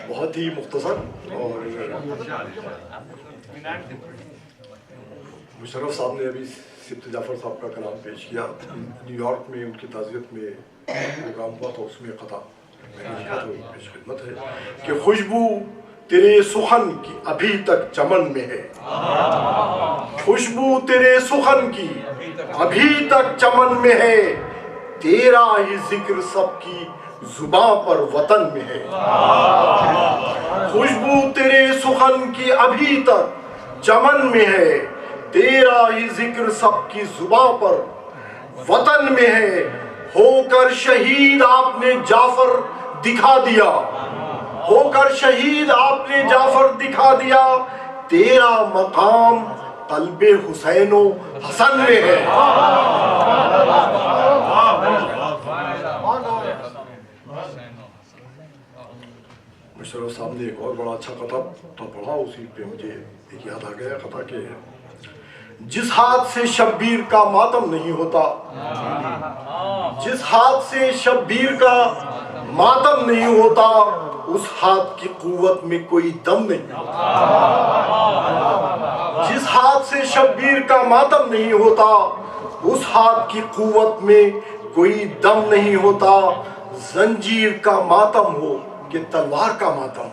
بہت ہی مختصر اور مشرف صاحب نے ابھی سبت جعفر صاحب کا کلام پیش کیا. نیو یارک میں ان کی تعزیت میں پروگرام ہوا تو اس میں قطع پیش خدمت ہے کہ خوشبو تیرے سخن کی ابھی تک چمن میں ہے. خوشبو تیرے سخن کی ابھی تک چمن میں ہے. تیرا ہی ذکر سب کی زباں پر وطن میں ہے. خوشبو تیرے سخن کی ابھی تک چمن میں ہے. تیرا ہی ذکر سب کی زباں پر وطن میں ہے. ہو کر شہید آپ نے جعفر دکھا دیا. ہو کر شہید آپ نے جعفر دکھا دیا. تیرا مقام قلب حسین و حسن میں ہے. مشرف صاحب نے ایک اور بڑا اچھا قطع تو پڑھا, اسی پہ مجھے ایک یاد آ گیا قطع کہ جس ہاتھ سے شبیر کا ماتم نہیں ہوتا, جس ہاتھ سے شبیر کا ماتم نہیں ہوتا, اس ہاتھ کی قوت میں کوئی دم نہیں ہوتا. جس ہاتھ سے شبیر کا ماتم نہیں ہوتا, اس ہاتھ کی قوت میں کوئی دم نہیں ہوتا. زنجیر کا ماتم ہو کہ تلوار کا ماتم,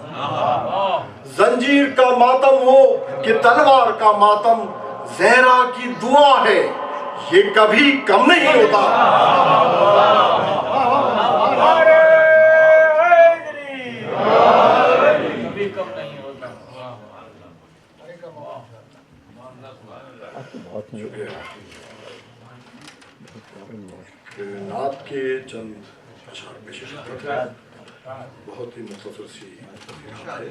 زنجیر کا ماتم ہو کہ تلوار کا ماتم, زہرا کی دعا ہے یہ کبھی کم نہیں ہوتا. نعت کے چند اشعار پیش خدمت ہے, بہت ہی مختصر سی ہے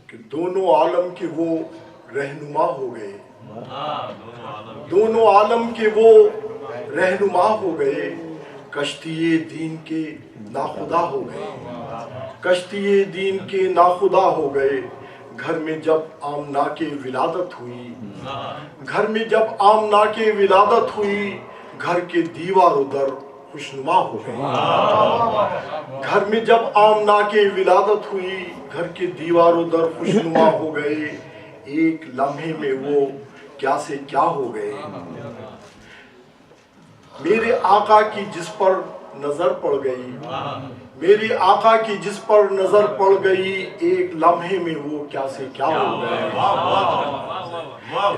کہ دونوں عالم کے وہ رہنما ہو گئے, دونوں عالم کے وہ رہنما ہو گئے. کشتی دین کے ناخدا ہو گئے, کشتی دین کے ناخدا ہو گئے. گھر میں جب آمنہ کی ولادت ہوئی, گھر میں جب آمنہ کی ولادت ہوئی, گھر کے دیوار و در خوشنما ہو گئے. گھر میں جب آمنہ کی ولادت ہوئی, گھر کے دیوار و در خوشنما ہو گئے. ایک لمحے میں وہ کیا سے کیا ہو گئے. میرے آقا کی جس پر نظر پڑ گئی, میرے آقا کی جس پر نظر پڑ گئی, ایک لمحے میں وہ کیا سے کیا ہو گئے.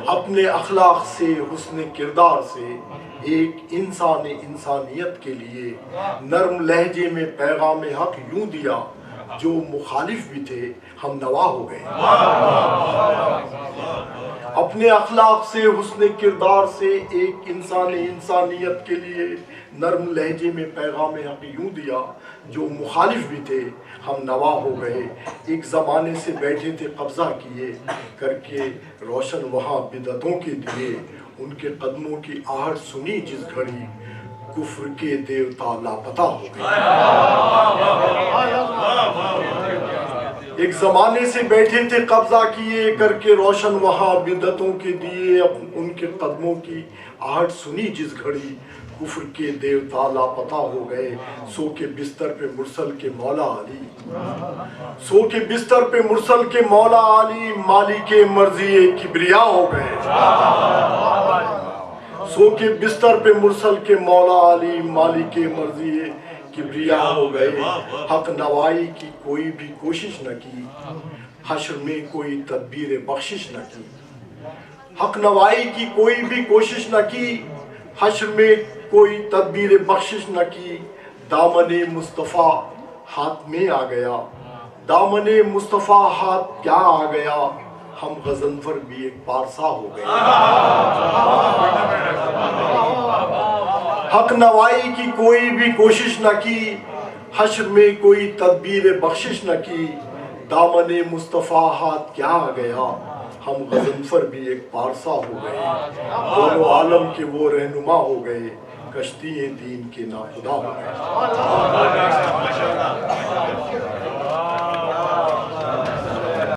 اپنے اخلاق سے, حسن کردار سے, ایک انسان انسانیت کے لیے نرم لہجے میں پیغام حق یوں دیا, جو مخالف بھی تھے ہم نوا ہو گئے. اپنے اخلاق سے, حسن کردار سے, ایک انسان انسانیت کے لیے نرم لہجے میں پیغام حق یوں دیا, جو مخالف بھی تھے ہم نوا ہو گئے. ایک زمانے سے بیٹھے تھے قبضہ کیے کر کے روشن وہاں بدعتوں کے دیے, ان کے قدموں کی آہٹ سنی جس گھڑی, کفر کے دیوتا لاپتہ ہو گئے. ایک زمانے سے بیٹھے تھے قبضہ کیے کر کے روشن وہاں بدعتوں کے دیے, ان کے قدموں کی آہٹ سنی جس گھڑی, کفر کے دیوتا لاپتہ ہو گئے. سو کے بستر پہ مرسل کے مولا علی, سو کے بستر پہ مرسل کے مولا علی, مالک مرضی کبریا ہو گئے. سو کے بستر پہ مرسل کے مولا علی, مالک مرضی کبریا ہو گئے. حق نوائی کی کوئی بھی کوشش نہ کی, حشر میں کوئی تدبیر بخشش نہ کی. حق نوائی کی کوئی بھی کوشش نہ کی, حشر میں کوئی تدبیر بخشش نہ کی. دامن مصطفیٰ ہاتھ میں آ گیا, دامن مصطفیٰ ہاتھ کیا آ گیا, ہم غضنفر بھی ایک پارسا ہو گئے. حق نوائی کی کوئی بھی کوشش نہ کی, حشر میں کوئی تدبیر بخشش نہ کی. دامن مصطفیٰ ہاتھ کیا آ گیا, ہم غضنفر بھی ایک پارسا ہو گئے. دونوں عالم کے وہ رہنما ہو گئے, کشتی دین کے ناخدا ہو گئے.